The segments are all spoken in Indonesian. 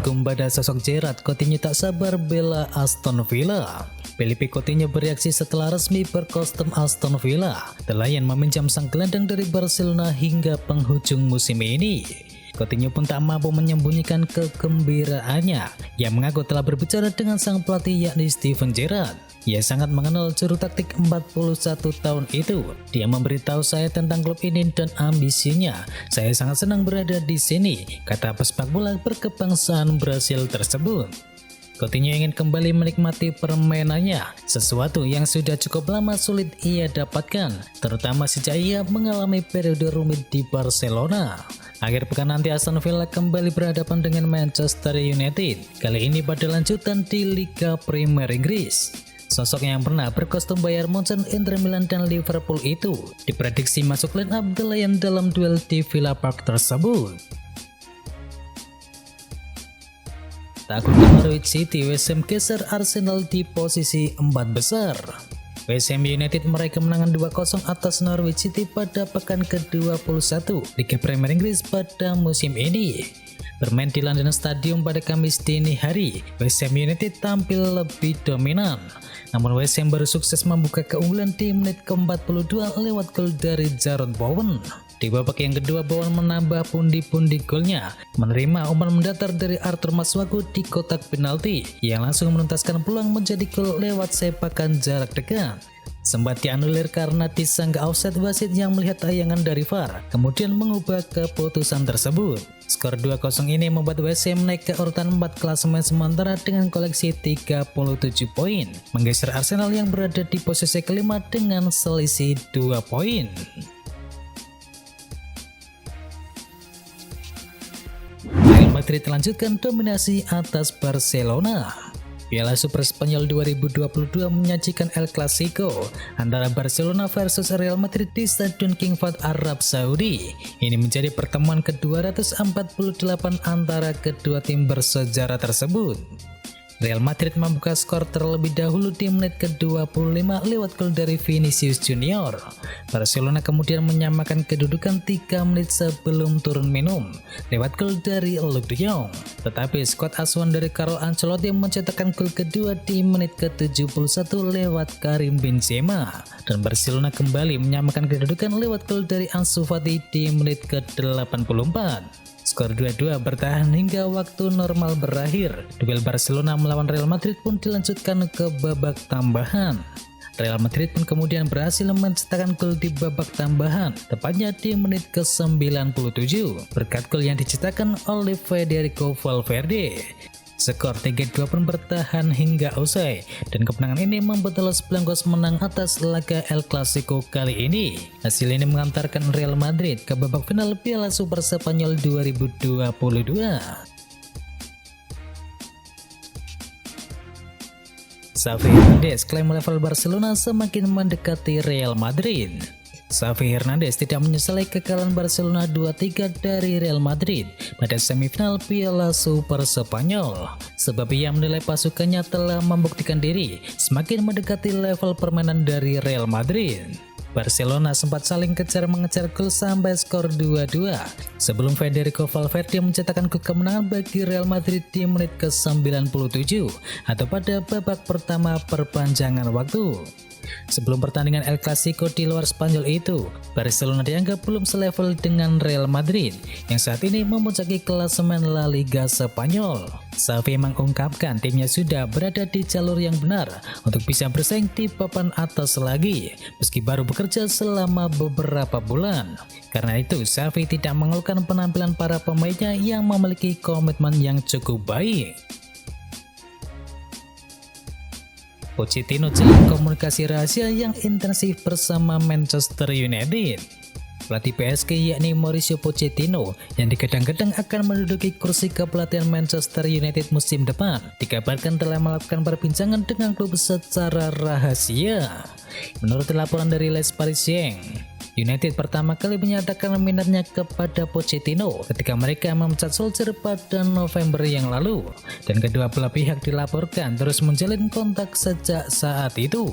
Kagum pada sosok Gerrard, Coutinho tak sabar bela Aston Villa. Filipe Coutinho bereaksi setelah resmi berkostum Aston Villa. The Lion meminjam sang gelandang dari Barcelona hingga penghujung musim ini. Coutinho pun tak mampu menyembunyikan kegembiraannya. Ia mengaku telah berbicara dengan sang pelatih yakni Steven Gerrard. Ia sangat mengenal juru taktik 41 tahun itu. Dia memberitahu saya tentang klub ini dan ambisinya. Saya sangat senang berada di sini, kata pesepak bola berkebangsaan Brasil tersebut. Coutinho ingin kembali menikmati permainannya, sesuatu yang sudah cukup lama sulit ia dapatkan, terutama sejak ia mengalami periode rumit di Barcelona. Akhir pekan nanti Aston Villa kembali berhadapan dengan Manchester United, kali ini pada lanjutan di Liga Premier Inggris. Sosok yang pernah berkostum Bayern Munchen, Inter Milan, dan Liverpool itu diprediksi masuk line up The Lion dalam duel di Villa Park tersebut. Takut Norwich City, West Ham geser Arsenal di posisi 4 besar. West Ham United meraih kemenangan 2-0 atas Norwich City pada pekan ke-21 Liga Premier Inggris pada musim ini. Bermain di London Stadium pada Kamis dini hari, West Ham United tampil lebih dominan. Namun West Ham baru sukses membuka keunggulan di menit ke-42 lewat gol dari Jarrod Bowen. Di babak yang kedua, Bowen menambah pundi-pundi golnya, menerima umpan mendatar dari Arthur Masuaku di kotak penalti yang langsung menuntaskan peluang menjadi gol lewat sepakan jarak dekat. Sempat dianulir karena disangka offside, wasit yang melihat tayangan dari VAR kemudian mengubah keputusan tersebut. Skor 2-0 ini membuat West Ham naik ke urutan 4 klasemen sementara dengan koleksi 37 poin, menggeser Arsenal yang berada di posisi kelima dengan selisih 2 poin. Real Madrid lanjutkan dominasi atas Barcelona. Piala Super Spanyol 2022 menyajikan El Clasico antara Barcelona versus Real Madrid di Stadion King Fahd, Arab Saudi. Ini menjadi pertemuan ke-248 antara kedua tim bersejarah tersebut. Real Madrid membuka skor terlebih dahulu di menit ke-25 lewat gol dari Vinicius Junior. Barcelona kemudian menyamakan kedudukan 3 menit sebelum turun minum lewat gol dari Luuk de Jong. Tetapi skuad asuhan dari Carlo Ancelotti mencetakkan gol kedua di menit ke-71 lewat Karim Benzema. Dan Barcelona kembali menyamakan kedudukan lewat gol dari Ansu Fati di menit ke-84. Skor 2-2 bertahan hingga waktu normal berakhir. Duel Barcelona melawan Real Madrid pun dilanjutkan ke babak tambahan. Real Madrid pun kemudian berhasil mencetakkan gol di babak tambahan, tepatnya di menit ke-97 berkat gol yang dicetakkan oleh Federico Valverde. Skor 3-2 pun bertahan hingga usai, dan kemenangan ini membuat Los Blancos menang atas laga El Clasico kali ini. Hasil ini mengantarkan Real Madrid ke babak final Piala Super Spanyol 2022. Xavi Hernandez klaim level Barcelona semakin mendekati Real Madrid. Xavi Hernandez tidak menyesali kekalahan Barcelona 2-3 dari Real Madrid pada semifinal Piala Super Spanyol, sebab ia menilai pasukannya telah membuktikan diri semakin mendekati level permainan dari Real Madrid. Barcelona sempat saling kejar-mengejar gol sampai skor 2-2 sebelum Federico Valverde mencetakkan gol kemenangan bagi Real Madrid di menit ke-97 atau pada babak pertama perpanjangan waktu. Sebelum pertandingan El Clasico di luar Spanyol itu, Barcelona dianggap belum selevel dengan Real Madrid yang saat ini memuncaki klasemen La Liga Spanyol. Xavi mengungkapkan timnya sudah berada di jalur yang benar untuk bisa bersaing di papan atas lagi, meski baru bekerja selama beberapa bulan. Karena itu, Xavi tidak mengeluhkan penampilan para pemainnya yang memiliki komitmen yang cukup baik. Pochettino jalin komunikasi rahasia yang intensif bersama Manchester United. Pelatih PSG yakni Mauricio Pochettino yang digadang-gadang akan menduduki kursi kepelatihan Manchester United musim depan dikabarkan telah melakukan perbincangan dengan klub secara rahasia. Menurut laporan dari Les Parisiens, United pertama kali menyatakan minatnya kepada Pochettino ketika mereka memecat Solskjaer pada November yang lalu, dan kedua belah pihak dilaporkan terus menjalin kontak sejak saat itu.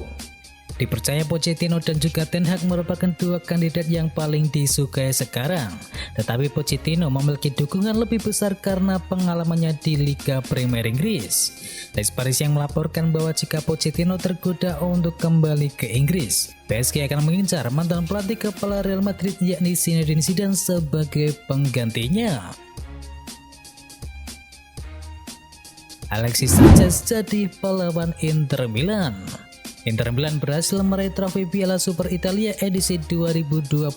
Dipercaya Pochettino dan juga Ten Hag merupakan dua kandidat yang paling disukai sekarang. Tetapi Pochettino memiliki dukungan lebih besar karena pengalamannya di Liga Premier Inggris. Les Paris yang melaporkan bahwa jika Pochettino tergoda untuk kembali ke Inggris, PSG akan mengincar mantan pelatih kepala Real Madrid yakni Zinedine Zidane sebagai penggantinya. Alexis Sanchez jadi pahlawan Inter Milan. Inter Milan berhasil meraih trofi Piala Super Italia edisi 2021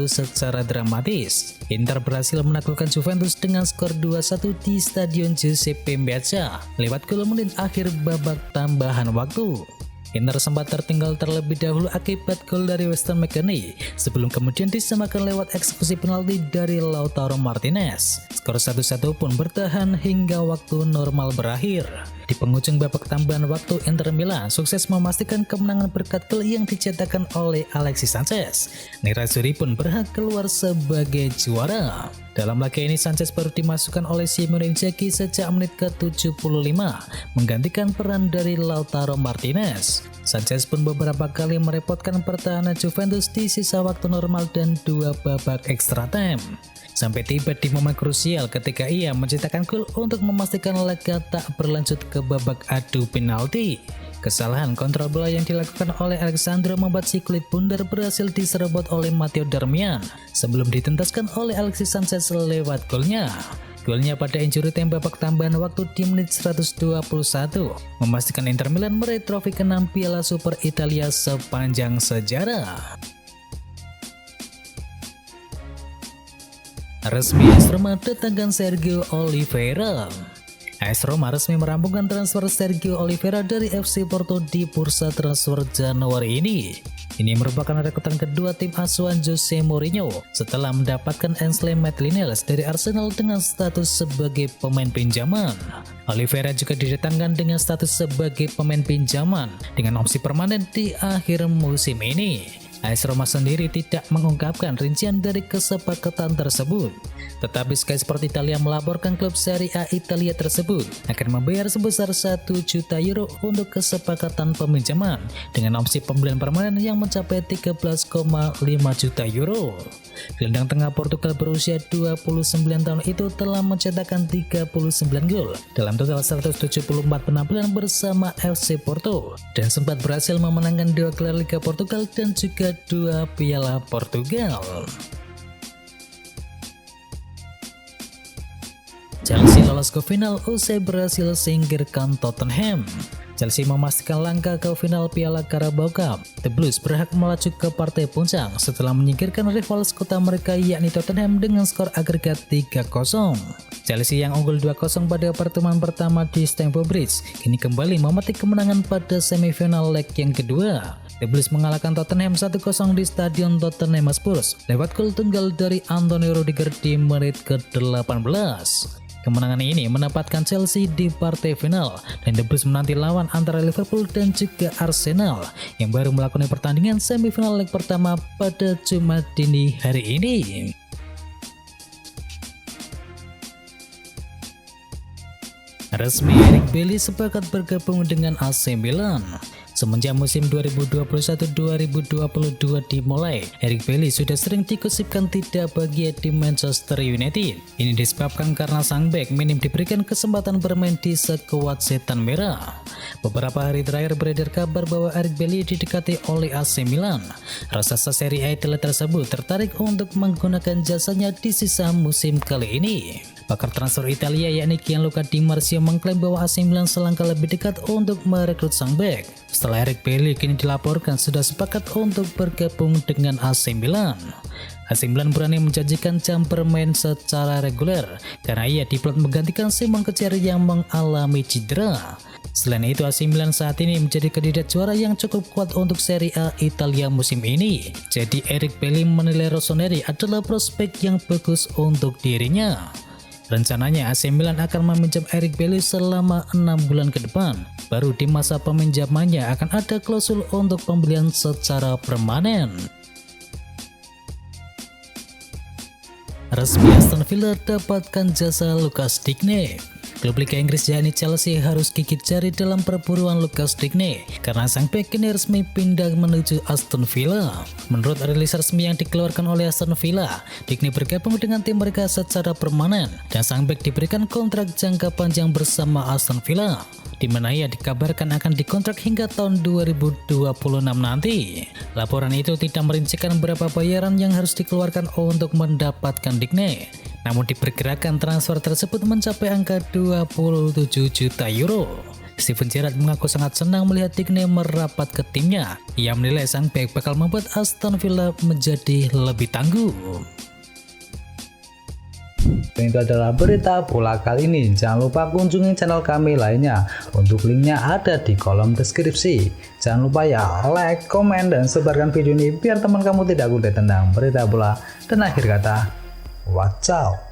secara dramatis. Inter berhasil menaklukkan Juventus dengan skor 2-1 di Stadion Giuseppe Meazza lewat gol menit akhir babak tambahan waktu. Inter sempat tertinggal terlebih dahulu akibat gol dari Weston McKennie sebelum kemudian disamakan lewat eksekusi penalti dari Lautaro Martinez. Skor 1-1 pun bertahan hingga waktu normal berakhir. Di penghujung babak tambahan waktu, Inter Milan sukses memastikan kemenangan berkat gol yang dicetakkan oleh Alexis Sanchez. Nerazzurri pun berhak keluar sebagai juara. Dalam laga ini Sanchez baru dimasukkan oleh Simone Inzaghi sejak menit ke-75 menggantikan peran dari Lautaro Martinez. Sanchez pun beberapa kali merepotkan pertahanan Juventus di sisa waktu normal dan 2 babak extra time. Sampai tiba di momen krusial ketika ia mencetakkan gol untuk memastikan laga tak berlanjut ke babak adu penalti. Kesalahan kontrol bola yang dilakukan oleh Alexandro membuat si kulit bundar berhasil diserobot oleh Matteo Darmian sebelum ditentaskan oleh Alexis Sanchez lewat golnya. Golnya pada injury time babak tambahan waktu di menit 121 memastikan Inter Milan meraih trofi ke-6 Piala Super Italia sepanjang sejarah. Resmi AS Roma datangkan Sergio Oliveira. AS Roma resmi merampungkan transfer Sergio Oliveira dari FC Porto di bursa transfer Januari ini. Ini merupakan rekrutan kedua tim asuhan Jose Mourinho setelah mendapatkan Ainsley Maitland-Niles dari Arsenal dengan status sebagai pemain pinjaman. Oliveira juga didatangkan dengan status sebagai pemain pinjaman dengan opsi permanen di akhir musim ini. AS Roma sendiri tidak mengungkapkan rincian dari kesepakatan tersebut. Tetapi Sky Sport Italia melaporkan klub Serie A Italia tersebut akan membayar sebesar 1 juta euro untuk kesepakatan peminjaman dengan opsi pembelian permanen yang mencapai 13,5 juta euro. Gelandang tengah Portugal berusia 29 tahun itu telah mencetakkan 39 gol dalam total 174 penampilan bersama FC Porto dan sempat berhasil memenangkan 2 gelar Liga Portugal dan juga 2 Piala Portugal. Chelsea lolos ke final usai berhasil singkirkan Tottenham. Chelsea memastikan langkah ke final Piala Carabao Cup. The Blues berhak melaju ke partai puncak setelah menyingkirkan rival sekota mereka yakni Tottenham dengan skor agregat 3-0. Chelsea yang unggul 2-0 pada pertemuan pertama di Stamford Bridge kini kembali memetik kemenangan pada semifinal leg yang kedua. The Blues mengalahkan Tottenham 1-0 di Stadion Tottenham Hotspur lewat gol tunggal dari Antonio Rudiger di menit ke-18. Kemenangan ini menempatkan Chelsea di partai final dan The Blues menanti lawan antara Liverpool dan juga Arsenal yang baru melakukan pertandingan semifinal leg pertama pada Jumat dini hari ini. Resmi Eric Bailly sepakat bergabung dengan AC Milan. Semenjak musim 2021-2022 dimulai, Eric Bailly sudah sering digosipkan tidak bahagia di Manchester United. Ini disebabkan karena sang bek minim diberikan kesempatan bermain di skuad setan merah. Beberapa hari terakhir beredar kabar bahwa Eric Bailly didekati oleh AC Milan. Raksasa Serie A Italia tersebut tertarik untuk menggunakan jasanya di sisa musim kali ini. Pakar transfer Italia yakni Gianluca Di Marzio mengklaim bahwa AC Milan selangkah lebih dekat untuk merekrut sang bek. Setelah Eric Bailly kini dilaporkan sudah sepakat untuk bergabung dengan AC Milan. AC Milan berani menjanjikan jam bermain secara reguler karena ia diplot menggantikan Simon Kjær yang mengalami cedera. Selain itu, AC Milan saat ini menjadi kandidat juara yang cukup kuat untuk Serie A Italia musim ini. Jadi Eric Bailly menilai Rossoneri adalah prospek yang bagus untuk dirinya. Rencananya AC Milan akan meminjam Eric Bailly selama 6 bulan ke depan. Baru di masa peminjamannya akan ada klausul untuk pembelian secara permanen. Resmi Aston Villa dapatkan jasa Lucas Digne. Klub Liga Inggris yakni Chelsea harus gigit jari dalam perburuan Lucas Digne karena sang bek kini resmi pindah menuju Aston Villa. Menurut rilis resmi yang dikeluarkan oleh Aston Villa, Digne bergabung dengan tim mereka secara permanen dan sang bek diberikan kontrak jangka panjang bersama Aston Villa, di mana ia dikabarkan akan dikontrak hingga tahun 2026 nanti. Laporan itu tidak merincikan berapa bayaran yang harus dikeluarkan untuk mendapatkan Digne. Namun diperkirakan transfer tersebut mencapai angka 27 juta euro. Steven Gerrard mengaku sangat senang melihat Digne merapat ke timnya. Ia menilai sang bek bakal membuat Aston Villa menjadi lebih tangguh. Itu adalah berita bola kali ini. Jangan lupa kunjungi channel kami lainnya. Untuk linknya ada di kolom deskripsi. Jangan lupa ya like, komen, dan sebarkan video ini biar teman kamu tidak kudet tentang berita bola. Dan akhir kata, wacau.